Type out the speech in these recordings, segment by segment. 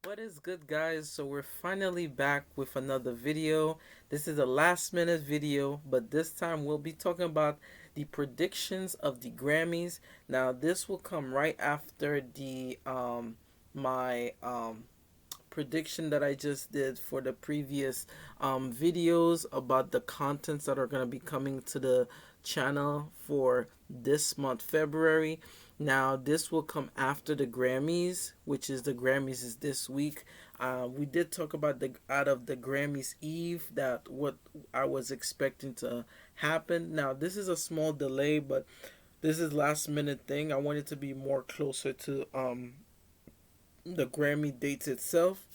What is good, guys? So we're finally back with another video. This is a last minute video, but this time we'll be talking about the predictions of the Grammys. Now this will come right after the my prediction that I just did for the previous videos about the contents that are going to be coming to the channel for this month, February. Now, this will come after the Grammys, which is the Grammys is this week. We did talk about the out of the Grammys Eve that what I was expecting to happen. Now, this is a small delay, but this is last minute thing. I wanted to be more closer to the Grammy dates itself.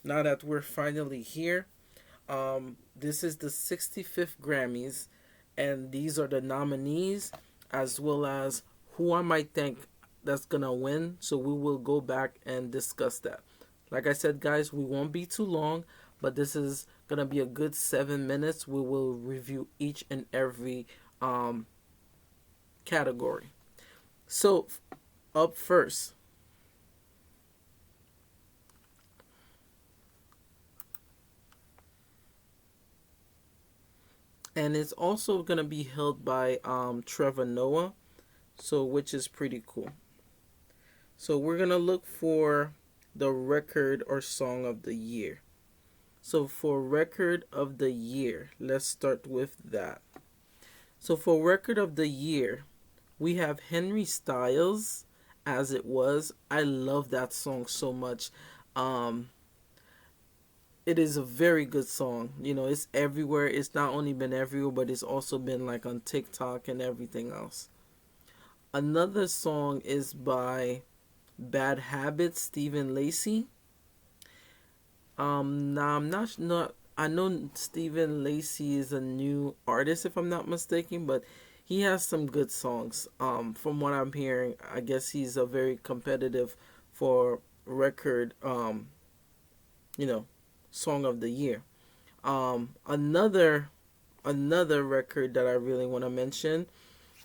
Now that we're finally here, this is the 65th Grammys, and these are the nominees as well as who I might think that's gonna win. So we will go back and discuss that. Like I said, guys, we won't be too long, but this is gonna be a good 7 minutes. We will review each and every category. So, up first, and it's also gonna be held by Trevor Noah, so which is pretty cool. So we're gonna look for the record or song of the year. So for record of the year, let's start with that. So for record of the year, we have Henry Styles, As It Was. I love that song so much. Um it is a very good song. You know, it's everywhere. It's not only been everywhere, but it's also been like on TikTok and everything else. Another song is by Bad Habits, Stephen Lacey. Now I'm not. I know Stephen Lacey is a new artist, if I'm not mistaken, but he has some good songs. From what I'm hearing, I guess he's a very competitive for record. You know, song of the year. Another record that I really want to mention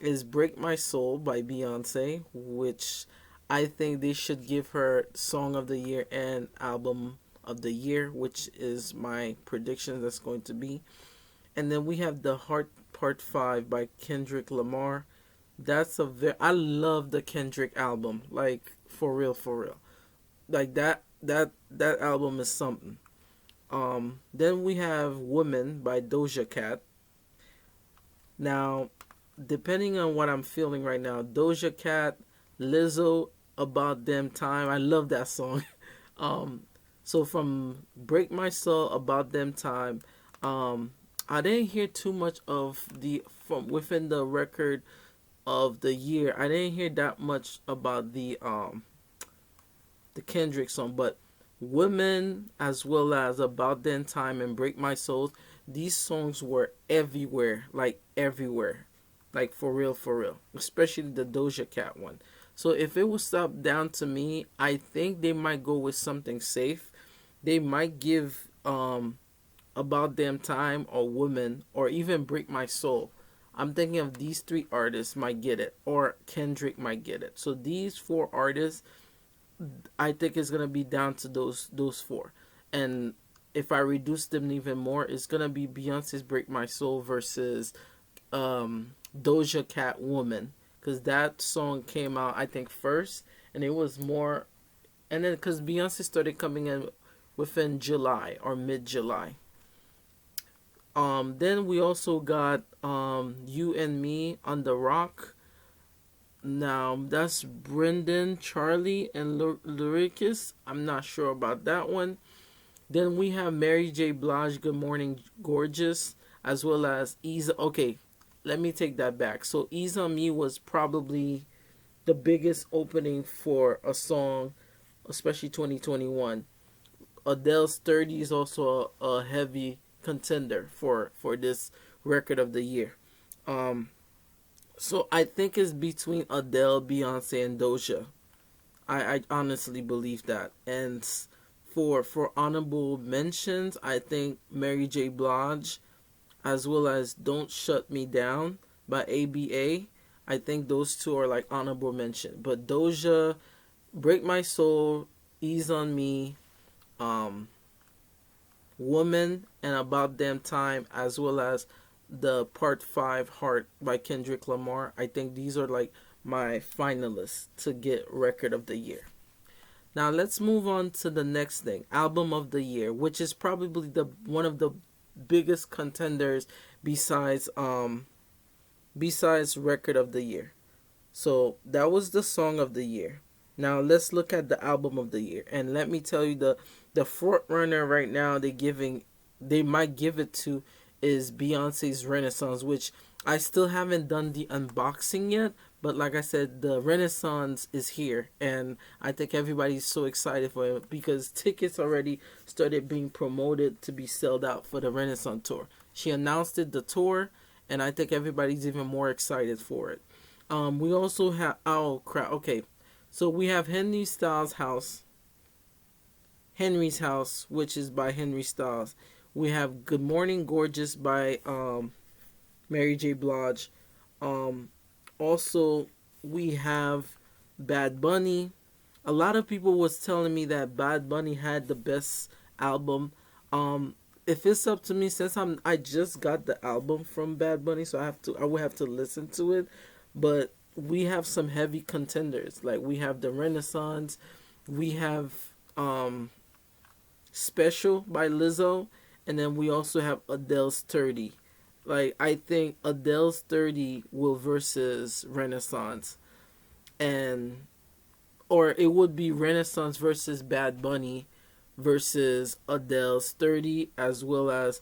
is Break My Soul by Beyonce, which I think they should give her Song of the Year and Album of the Year, which is my prediction that's going to be. And then we have The Heart Part 5 by Kendrick Lamar. I love the Kendrick album, like for real, for real. Like that album is something. Then we have Woman by Doja Cat. Now, depending on what I'm feeling right now, Doja Cat, Lizzo, About Them Time. I love that song. um, so from Break My Soul, About Them Time, I didn't hear too much of the from within the record of the year. I didn't hear that much about the Kendrick song, but Women as well as About Them Time and Break My Soul, these songs were everywhere, like everywhere, like for real, especially the Doja Cat one. So if it was up down to me, I think they might go with something safe. They might give About Damn Time or Woman or even Break My Soul. I'm thinking of these three artists might get it or Kendrick might get it. So these four artists, I think it's gonna be down to those four. And if I reduce them even more, it's gonna be Beyonce's Break My Soul versus Doja Cat Woman, because that song came out I think first, and it was more, and then because Beyonce started coming in within July or mid July. Then we also got You and Me on the Rock. Now that's Brendan, Charlie, and Lyricus. I'm not sure about that one. Then we have Mary J. Blige, Good Morning Gorgeous, as well as Ease. Okay, let me take that back. So Ease on Me was probably the biggest opening for a song, especially 2021. Adele's 30 is also a heavy contender for this record of the year. Um, so I think it's between Adele, Beyonce, and Doja. I honestly believe that. And for honorable mentions, I think Mary J. Blige, as well as Don't Shut Me Down by ABA. I think those two are like honorable mention. But Doja, Break My Soul, Ease on Me, um, Woman and About Damn Time, as well as the Part 5 Heart by Kendrick Lamar. I think these are like my finalists to get Record of the Year. Now let's move on to the next thing, Album of the Year, which is probably the one of the biggest contenders besides besides Record of the Year. So that was the Song of the Year. Now let's look at the Album of the Year, and let me tell you, the front runner right now they might give it to is Beyonce's Renaissance, which I still haven't done the unboxing yet. But like I said, the Renaissance is here, and I think everybody's so excited for it because tickets already started being promoted to be sold out for the Renaissance tour. She announced it, the tour, and I think everybody's even more excited for it. We also have, oh crap, okay, so we have Henry's House, which is by Henry Styles. We have Good Morning Gorgeous by Mary J. Blige. Also, we have Bad Bunny. A lot of people was telling me that Bad Bunny had the best album. If it's up to me, since I just got the album from Bad Bunny, so I would have to listen to it. But we have some heavy contenders. Like we have the Renaissance, we have Special by Lizzo, and then we also have Adele's 30. Like I think Adele's 30 will versus Renaissance, and or it would be Renaissance versus Bad Bunny versus Adele's 30, as well as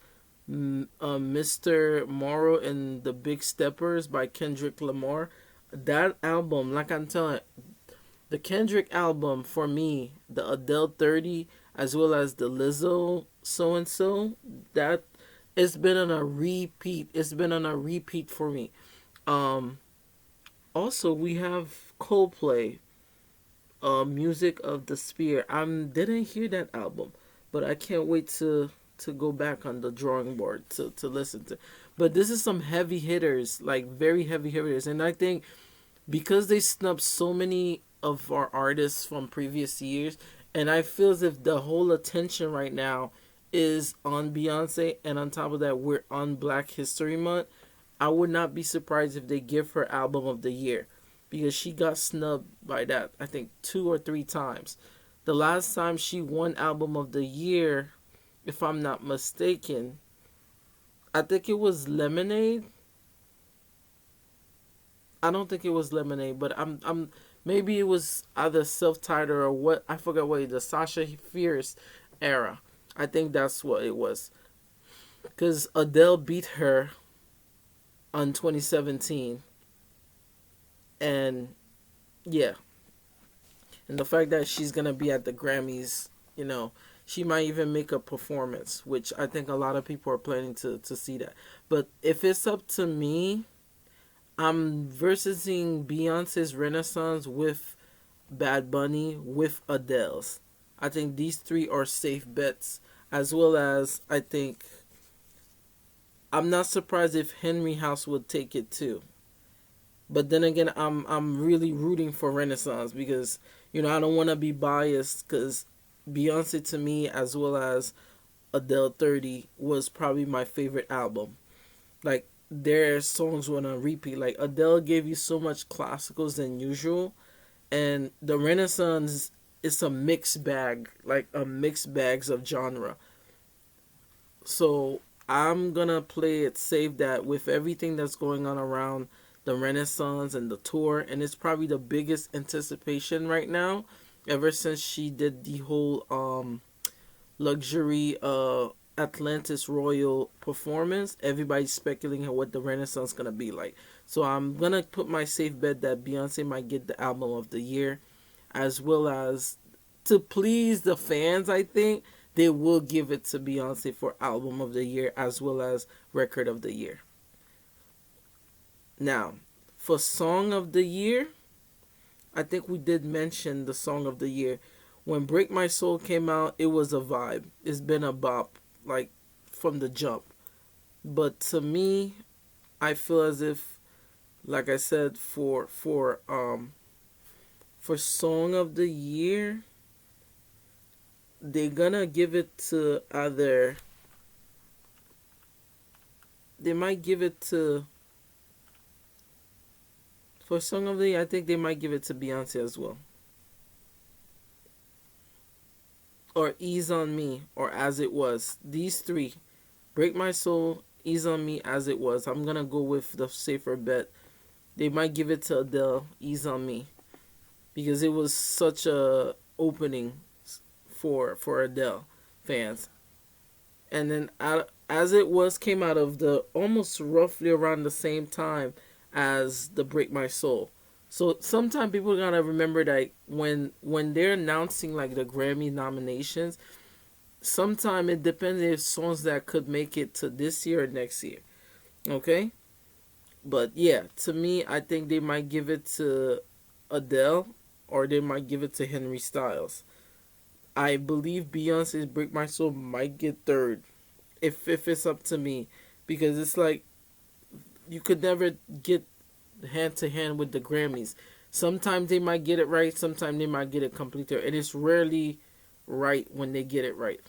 Mr. Morrow and the Big Steppers by Kendrick Lamar. That album, like I'm telling, the Kendrick album for me, the Adele 30, as well as the Lizzo so and so, that it's been on a repeat. It's been on a repeat for me. Um, Also, we have Coldplay, Music of the Spear. I didn't hear that album, but I can't wait to go back on the drawing board to listen to. But this is some heavy hitters, like very heavy hitters, and I think because they snubbed so many of our artists from previous years, and I feel as if the whole attention right now is on Beyonce, and on top of that, we're on Black History Month. I would not be surprised if they give her Album of the Year because she got snubbed by that, I think, 2 or 3 times. The last time she won Album of the Year, if I'm not mistaken, I think it was Lemonade. I don't think it was Lemonade, but I'm maybe it was either self-titled or what, I forgot what, the Sasha Fierce era. I think that's what it was. Cuz Adele beat her on 2017, and yeah, and the fact that she's going to be at the Grammys, you know, she might even make a performance, which I think a lot of people are planning to see that. But if it's up to me, I'm versing Beyonce's Renaissance with Bad Bunny with Adele's. I think these three are safe bets, as well as I think I'm not surprised if Henry House would take it too. But then again, I'm really rooting for Renaissance because I don't want to be biased because Beyonce to me, as well as Adele 30, was probably my favorite album. Like their songs went on repeat. Like Adele gave you so much classicals than usual, and the Renaissance is a mixed bag, like a mixed bags of genre. So I'm gonna play it safe that with everything that's going on around the Renaissance and the tour, and it's probably the biggest anticipation right now, ever since she did the whole luxury Atlantis Royal performance. Everybody's speculating on what the Renaissance gonna be like. So I'm gonna put my safe bet that Beyonce might get the Album of the Year, as well as to please the fans. I think they will give it to Beyonce for Album of the Year as well as Record of the Year. Now, for Song of the Year, I think we did mention the Song of the Year. When Break My Soul came out, it was a vibe. It's been a bop, like, from the jump. But to me, I feel as if, like I said, for Song of the Year, they're gonna give it to either, they might give it to, for Song of the Year, I think they might give it to Beyonce as well. Or Ease on Me, or As It Was. These three, Break My Soul, Ease on Me, As It Was. I'm gonna go with the safer bet. They might give it to Adele, Ease on Me, because it was such a opening for Adele fans. And then As It Was came out of the almost roughly around the same time as the Break My Soul. So sometimes people gotta remember that when they're announcing like the Grammy nominations, sometimes it depends if songs that could make it to this year or next year. Okay? But yeah, to me, I think they might give it to Adele or they might give it to Henry Styles. I believe Beyonce's Break My Soul might get third if it's up to me, because it's like you could never get hand to hand with the Grammys. Sometimes they might get it right, sometimes they might get it completely, and it's rarely right when they get it right.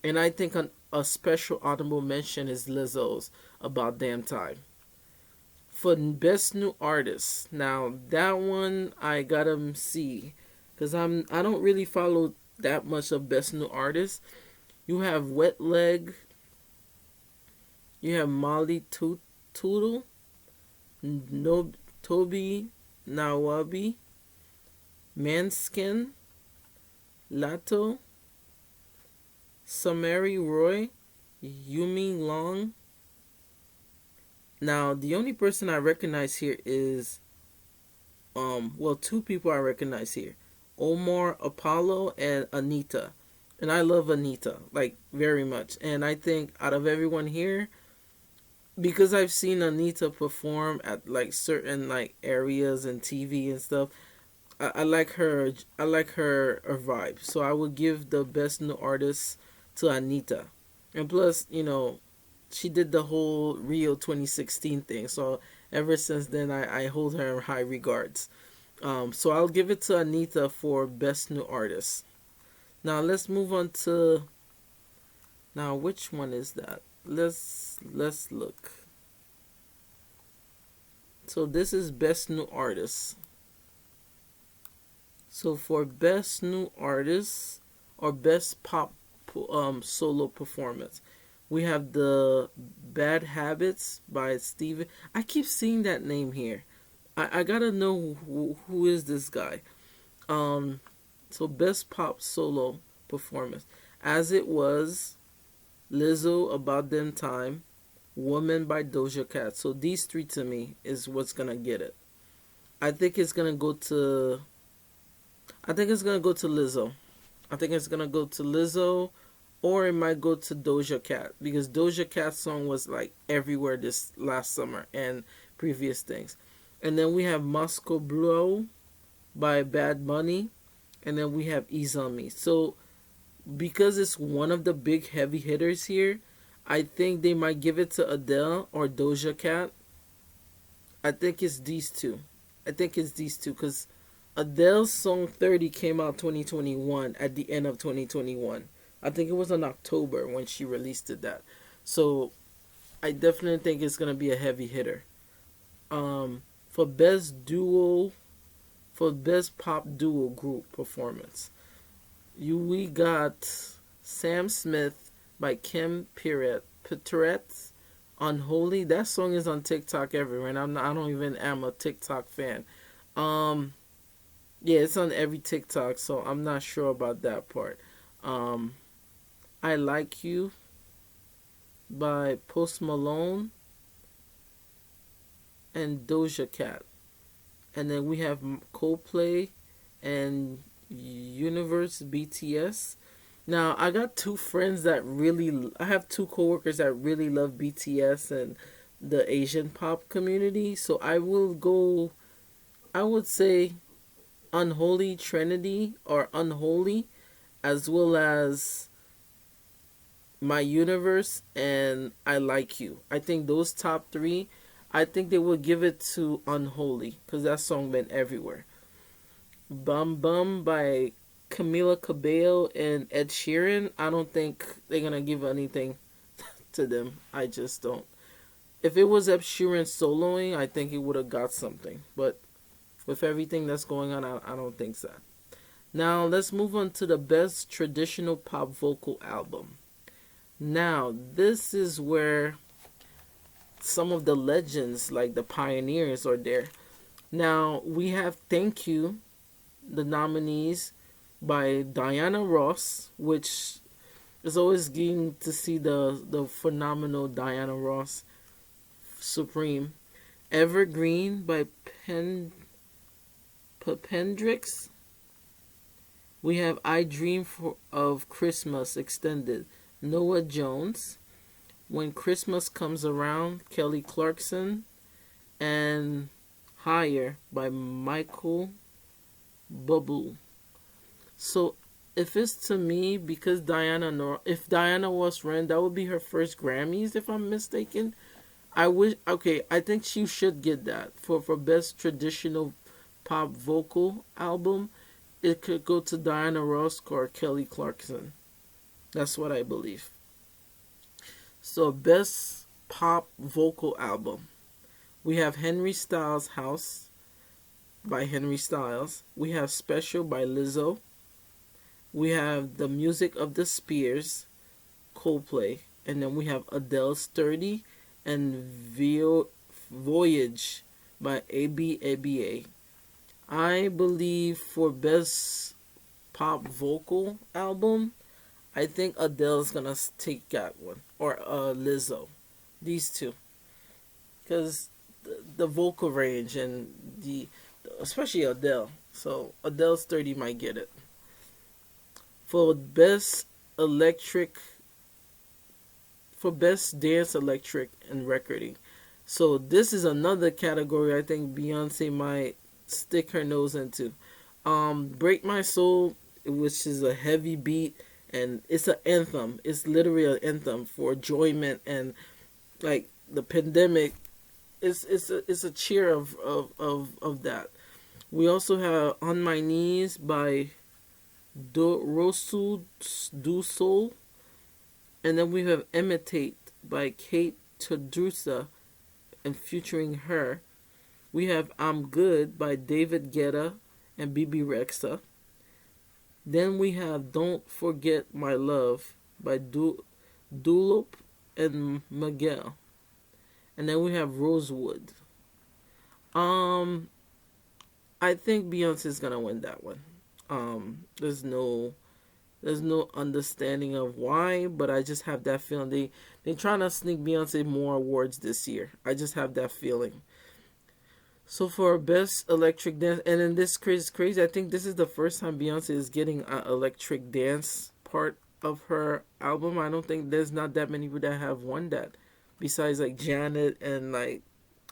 And I think a special honorable mention is Lizzo's About Damn Time. For Best New Artist, now that one I gotta see, because I don't really follow that much of Best New Artist. You have Wet Leg, you have Molly Tootle, no, Toby Nawabi, Manskin, Lato, Samari Roy, Yumi Long. Now the only person I recognize here is well, two people I recognize here. Omar Apollo and Anita. And I love Anita, like, very much. And I think out of everyone here, because I've seen Anita perform at like certain like areas and TV and stuff, I like her. I like her vibe. So I would give the Best New Artist to Anita. And plus, she did the whole Rio 2016 thing. So ever since then, I hold her in high regards. So I'll give it to Anita for Best New Artist. Now let's move on to. Now which one is that? Let's look. So this is Best New Artist. So for Best New Artist or Best Pop solo performance, we have the Bad Habits by Steven. I keep seeing that name here. I gotta know who is this guy. So Best Pop Solo Performance. As It Was, Lizzo, About Them Time, Woman by Doja Cat. So these three to me is what's gonna get it. I think it's gonna go to Lizzo. I think it's gonna go to Lizzo, or it might go to Doja Cat, because Doja Cat's song was like everywhere this last summer and previous things. And then we have Moscow Blow by Bad Bunny, and then we have Ease on Me. So because it's one of the big heavy hitters here, I think they might give it to Adele or Doja Cat. I think it's these two. Because Adele's song 30 came out 2021, at the end of 2021. I think it was in October when she released that. So I definitely think it's going to be a heavy hitter. For Best Pop Duo Group Performance, we got Sam Smith by Kim Petras, Unholy. That song is on TikTok everywhere, and I don't even am a TikTok fan. Yeah, it's on every TikTok, so I'm not sure about that part. I Like You by Post Malone and Doja Cat. And then we have Coldplay and Universe BTS. Now, I got two friends I have two coworkers that really love BTS and the Asian pop community. So I would say Unholy Trinity or Unholy, as well as My Universe and I Like You. I think those top three, I think they will give it to Unholy, because that song went everywhere. Bum Bum by Camila Cabello and Ed Sheeran, I don't think they're gonna give anything to them. I just don't. If it was Ed Sheeran soloing, I think he would have got something. But with everything that's going on, I don't think so. Now let's move on to the best traditional pop vocal album. Now this is where some of the legends, like the pioneers, are there. Now we have Thank You, the nominees by Diana Ross, which is always getting to see the phenomenal Diana Ross, Supreme. Evergreen by Papendrix. We have I Dream of Christmas Extended, Noah Jones. When Christmas Comes Around, Kelly Clarkson. And Higher by Michael Bublé. So if it's to me, because if Diana was ran, that would be her first Grammys, if I'm mistaken. I think she should get that for best traditional pop vocal album. It could go to Diana Ross or Kelly Clarkson. That's what I believe. So best pop vocal album. We have Henry Styles' House by Henry Styles. We have Special by Lizzo. We have The Music of the Spears, Coldplay. And then we have Adele's Sturdy and Voyage by ABABA. I believe for best pop vocal album, I think Adele's gonna take that one, or Lizzo, these two, because the vocal range and especially Adele. So Adele's Sturdy might get it. For best electric, for best dance electric and recording. So this is another category I think Beyonce might stick her nose into. Break My Soul, which is a heavy beat, and it's an anthem. It's literally an anthem for enjoyment, and like the pandemic, it's a cheer of that. We also have On My Knees by Rosu Du Sol. And then we have Imitate by Kate Tadrusa and featuring her. We have I'm Good by David Guetta and BB Rexa. Then we have Don't Forget My Love by Dulop and Miguel. And then we have Rosewood. I think Beyonce's gonna win that one. There's no understanding of why, but I just have that feeling they trying to sneak Beyonce more awards this year. I just have that feeling. So for best electric dance, and then this is crazy. I think this is the first time Beyonce is getting an electric dance part of her album. I don't think there's not that many people that have won that, besides like Janet and like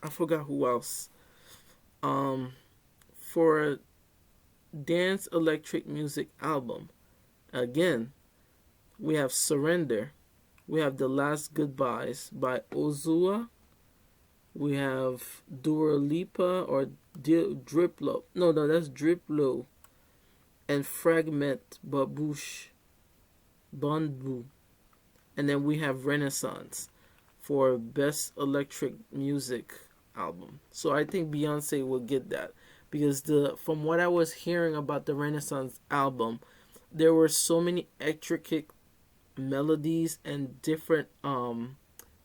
I forgot who else. For dance electric music album, again, we have Surrender. We have The Last Goodbyes by Ozua. We have Dua Lipa or Driplo. No, that's Driplo. And Fragment Babush Bonbu. And then we have Renaissance for Best Electric Music Album. So I think Beyonce will get that. Because from what I was hearing about the Renaissance album, there were so many intricate melodies and different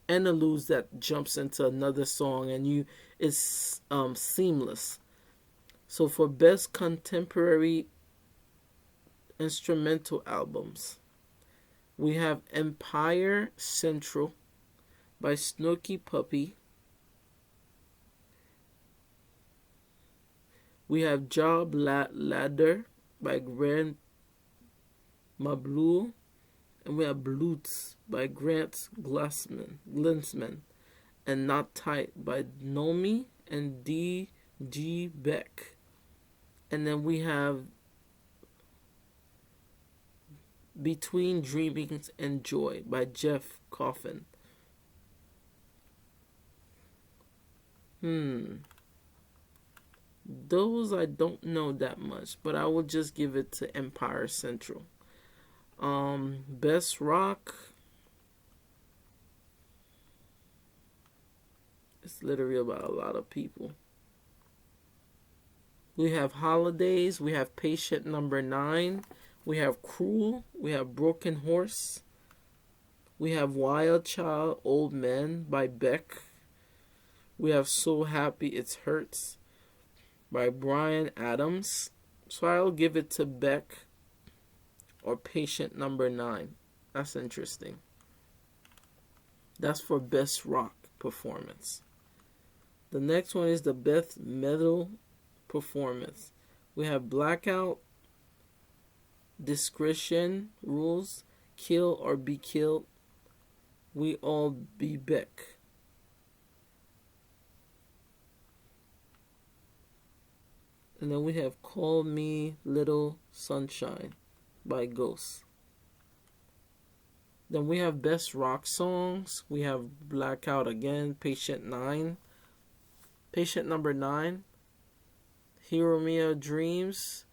interludes that jumps into another song, and it's seamless. So for best contemporary instrumental albums, we have Empire Central by Snooki Puppy. We have Job Ladder by Grand Mablu. And we have Blutz by Grant Glinsman. And Not Tight by Nomi and D.G. Beck. And then we have Between Dreamings and Joy by Jeff Coffin. Those I don't know that much, but I will just give it to Empire Central. Best rock. It's literally about a lot of people. We have Holidays. We have Patient Number 9. We have Cruel. We have Broken Horse. We have Wild Child, Old Man by Beck. We have So Happy It Hurts by Bryan Adams. So I'll give it to Beck or Patient Number 9. That's interesting. That's for best rock performance. The next one is the best metal performance. We have Blackout, Discretion Rules, Kill or Be Killed, We All Be Beck. And then we have Call Me Little Sunshine by Ghost. Then we have best rock songs. We have Blackout again, Patient Number 9, Hero Mia Dreams,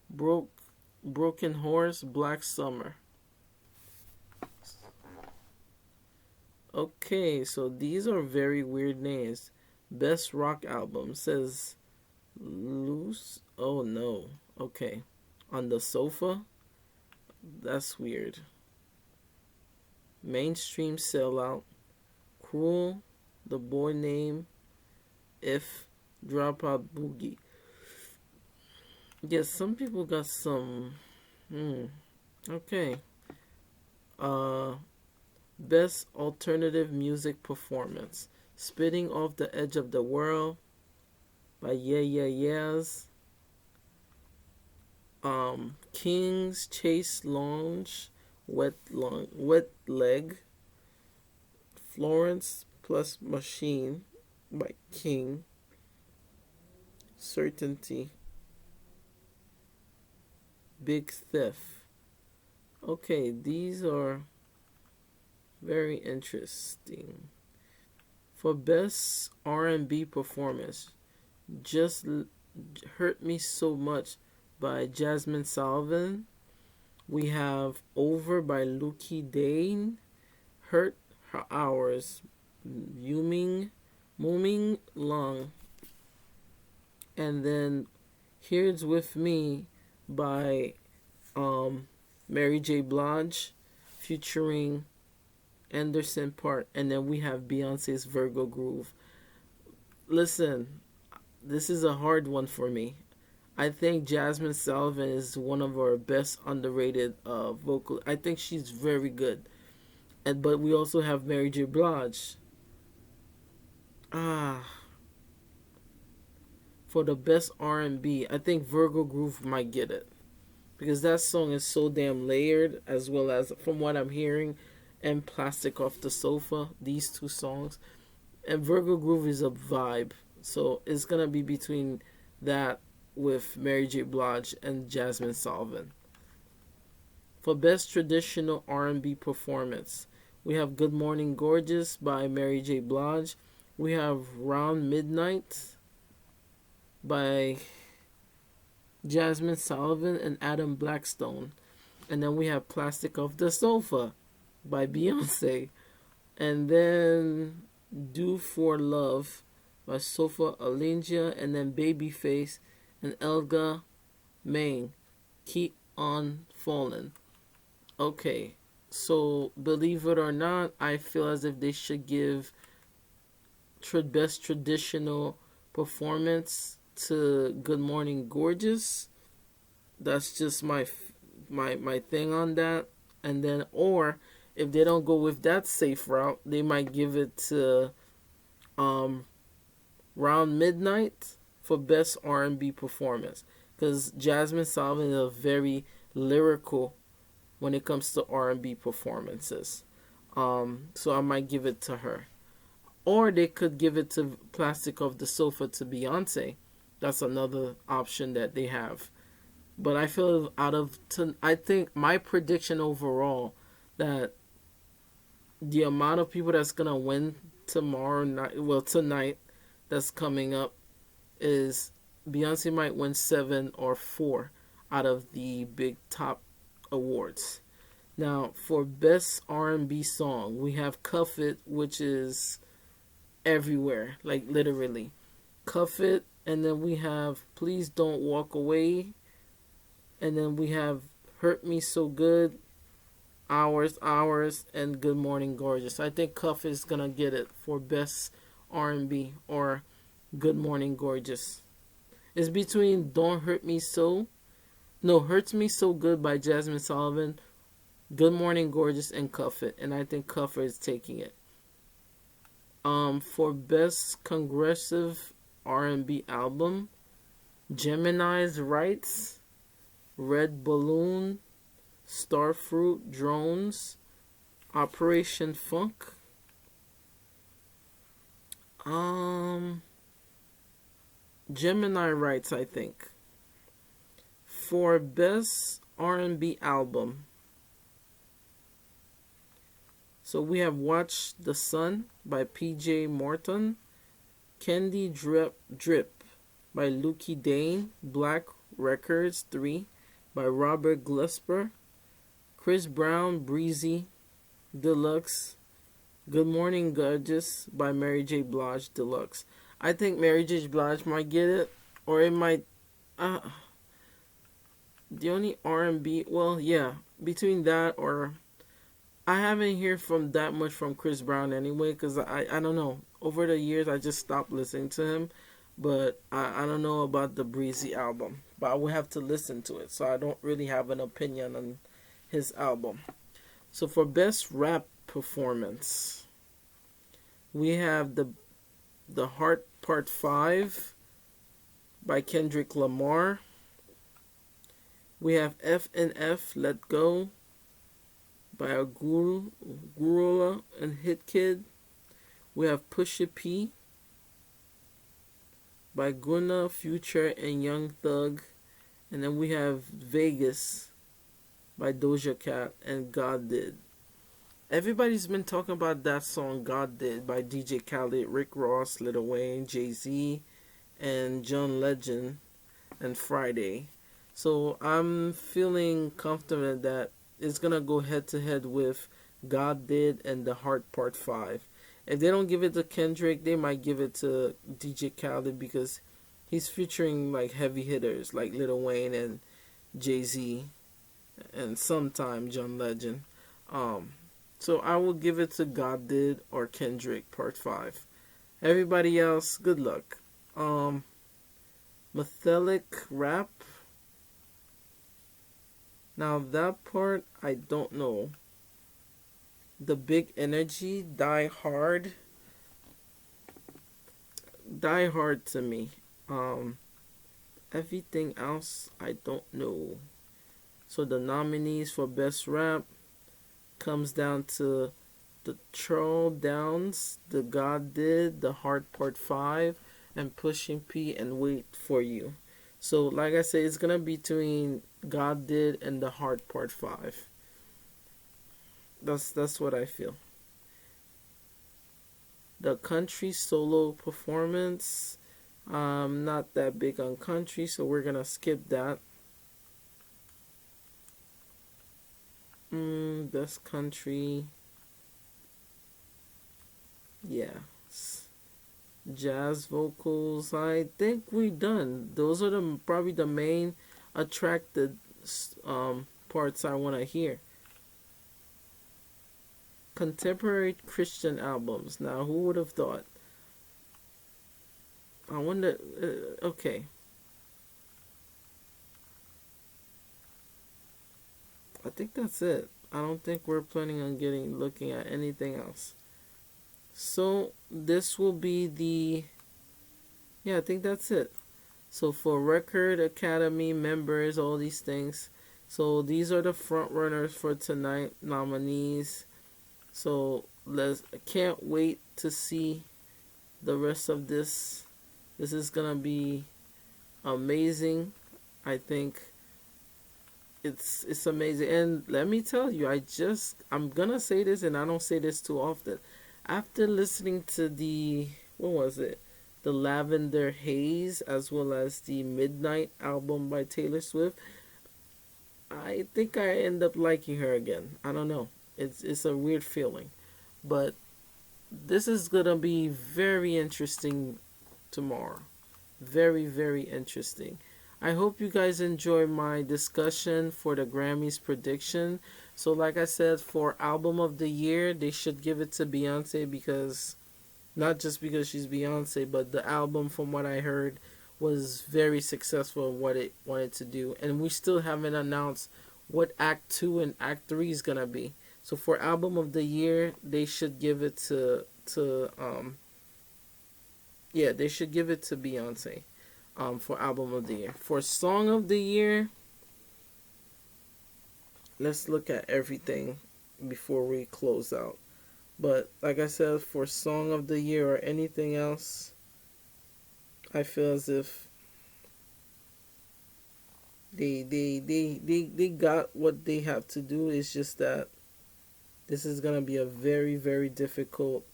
Broken Horse, Black Summer. Okay, so these are very weird names. Best rock album says Loose. Oh no. Okay. On the Sofa. That's weird. Mainstream Sellout, Cruel, The Boy Named If, Dropout Boogie. Yes, some people got some. Okay. Best alternative music performance: Spitting Off the Edge of the World by Yeah Yeah Yeahs. King's Chase Lounge, Wet Leg. Florence Plus Machine by King. Certainty, Big Theft. Okay, these are very interesting. For best R&B performance, Just Hurt Me So Much by Jasmine Sullivan. We have Over by Luki Dane. Hurt Her Hours, Muming Long. And then Here's With Me by Mary J. Blige featuring Anderson .Paak. And then we have Beyonce's Virgo Groove. Listen, this is a hard one for me. I think Jasmine Sullivan is one of our best underrated vocal. I think she's very good. But we also have Mary J. Blige. For the best R&B, I think Virgo Groove might get it. Because that song is so damn layered, as well as, from what I'm hearing, and Plastic Off the Sofa, these two songs. And Virgo Groove is a vibe. So it's going to be between that with Mary J. Blige and Jasmine Sullivan. For best traditional R&B performance, we have Good Morning Gorgeous by Mary J. Blige. We have Round Midnight by Jasmine Sullivan and Adam Blackstone. And then we have Plastic Off the Sofa by Beyonce. And then Do For Love by Sofa Alinja. And then Babyface and Elga Main, Keep On Falling. Okay, so believe it or not, I feel as if they should give best traditional performance to Good Morning Gorgeous. That's just my thing on that. And then, or if they don't go with that safe route, they might give it to Round Midnight for best R&B performance, because Jasmine Sullivan is very lyrical when it comes to R&B performances. So I might give it to her. Or they could give it to Plastic Off the Sofa to Beyonce. That's another option that they have. But I feel I think my prediction overall that the amount of people that's gonna win tonight that's coming up is Beyonce might win 7 or 4 out of the big top awards. Now, for best R&B song, we have Cuff It, which is everywhere, like literally. Cuff It, and then we have Please Don't Walk Away, and then we have Hurt Me So Good, Hours, and Good Morning Gorgeous. I think Cuff is gonna get it for best R&B or Good Morning Gorgeous. It's between Don't Hurt Me So, no, Hurts Me So Good by Jasmine Sullivan, Good Morning Gorgeous, and Cuff It, and I think Cuff It is taking it. For best progressive R&B album, Gemini's Rights, Red Balloon, Starfruit, Drones, Operation Funk. Gemini Rights, I think. For best R&B album, so we have Watch the Sun by PJ Morton, Candy Drip by Lukey Dane, Black Records 3 by Robert Glusper, Chris Brown, Breezy Deluxe, Good Morning Gorgeous by Mary J. Blige Deluxe. I think Mary J. Blige might get it, or it might. The only R&B, well, yeah, between that or I haven't heard from that much from Chris Brown anyway, because I don't know. Over the years, I just stopped listening to him, but I don't know about the Breezy album, but I will have to listen to it, so I don't really have an opinion on his album. So for best rap performance, we have the Heart Part 5 by Kendrick Lamar. We have F and F Let Go by Gurula and Hit Kid. We have Pusha P by Gunna, Future, and Young Thug. And then we have Vegas by Doja Cat and God Did. Everybody's been talking about that song God Did by DJ Khaled, Rick Ross, Lil Wayne, Jay-Z, and John Legend and Friday. So I'm feeling confident that it's going to go head to head with God Did and The Heart Part 5. If they don't give it to Kendrick, they might give it to DJ Khaled because he's featuring like heavy hitters like Lil Wayne and Jay-Z and sometime John Legend. So I will give it to God Did or Kendrick Part 5. Everybody else, good luck. Metallic Rap. Now that part, I don't know. The Big Energy, Die Hard to me. Everything else, I don't know. So the nominees for Best Rap comes down to the Troll Downs, The God Did, The Heart Part 5, and Pushing P and Wait For You. So like I said, it's going to be between God Did and The Heart Part 5. That's what I feel. The country solo performance, I'm not that big on country, so we're going to skip that. Best country. Yeah. Jazz vocals. I think we're done. Those are probably the main attracted parts I want to hear. Contemporary Christian albums. Now, who would have thought? I wonder. Okay. I think that's it. I don't think we're planning on looking at anything else. So this will be I think that's it. So for Record Academy members, all these things. So these are the front runners for tonight, nominees. So I can't wait to see the rest of this. This is gonna be amazing. I think it's amazing. And let me tell you, I'm gonna say this, and I don't say this too often. After listening to what was it? the Lavender Haze, as well as the Midnight album by Taylor Swift, I think I end up liking her again. I don't know. It's a weird feeling. But this is gonna be very interesting tomorrow. Very, very interesting. I hope you guys enjoy my discussion for the Grammys prediction. So, like I said, for Album of the Year, they should give it to Beyonce because, not just because she's Beyonce, but the album, from what I heard, was very successful in what it wanted to do. And we still haven't announced what Act 2 and Act 3 is going to be. So, for Album of the Year, they should give it they should give it to Beyonce for Album of the Year. For Song of the Year, let's look at everything before we close out. But like I said, for Song of the Year or anything else, I feel as if they got what they have to do. It's just that this is gonna be a very, very difficult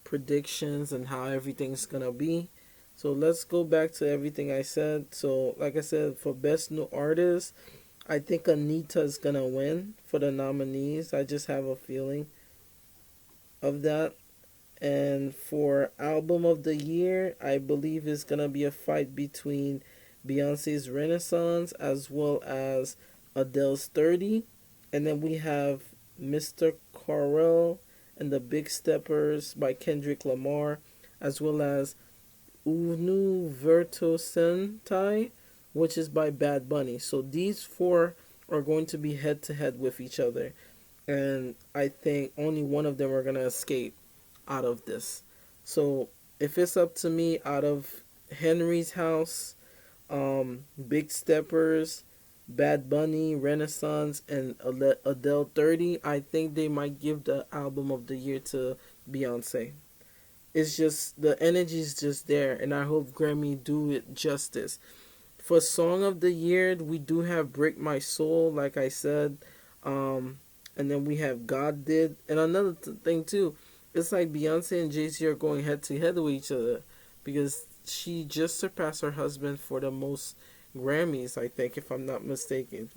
predictions and how everything's gonna be. So let's go back to everything I said. So like I said, for Best New Artist, I think Anita is gonna win for the nominees. I just have a feeling of that. And for Album of the Year, I believe it's gonna be a fight between Beyonce's Renaissance as well as Adele's 30. And then we have Mr. Carell and the Big Steppers by Kendrick Lamar, as well as Unu Verto Sentai, which is by Bad Bunny. So these four are going to be head to head with each other. And I think only one of them are going to escape out of this. So if it's up to me, out of Henry's House, Big Steppers, Bad Bunny, Renaissance, and Adele 30, I think they might give the Album of the Year to Beyonce. It's just, the energy is just there, and I hope Grammy do it justice. For Song of the Year, we do have Break My Soul, like I said, and then we have God Did. And another thing too, it's like Beyonce and Jay-Z are going head to head with each other, because she just surpassed her husband for the most Grammys, I think, if I'm not mistaken,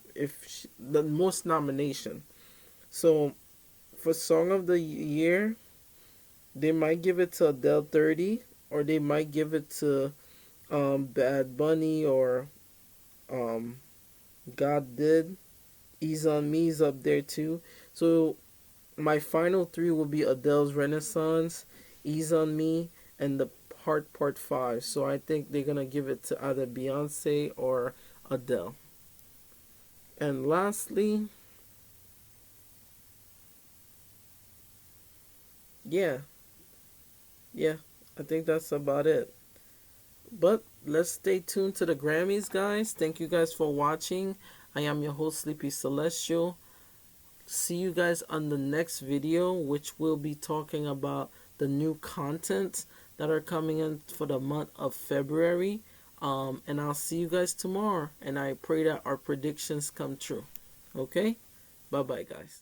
the most nomination. So for Song of the Year, they might give it to Adele 30, or they might give it to Bad Bunny, or God Did. Ease on Me is up there too. So my final three will be Adele's Renaissance, Ease on Me, and the Heart Part 5. So I think they're gonna give it to either Beyonce or Adele. And lastly, yeah, I think that's about it. But let's stay tuned to the Grammys, guys. Thank you guys for watching. I am your host, Sleepy Celestial. See you guys on the next video, which will be talking about the new content that are coming in for the month of February. And I'll see you guys tomorrow. And I pray that our predictions come true. Okay? Bye-bye, guys.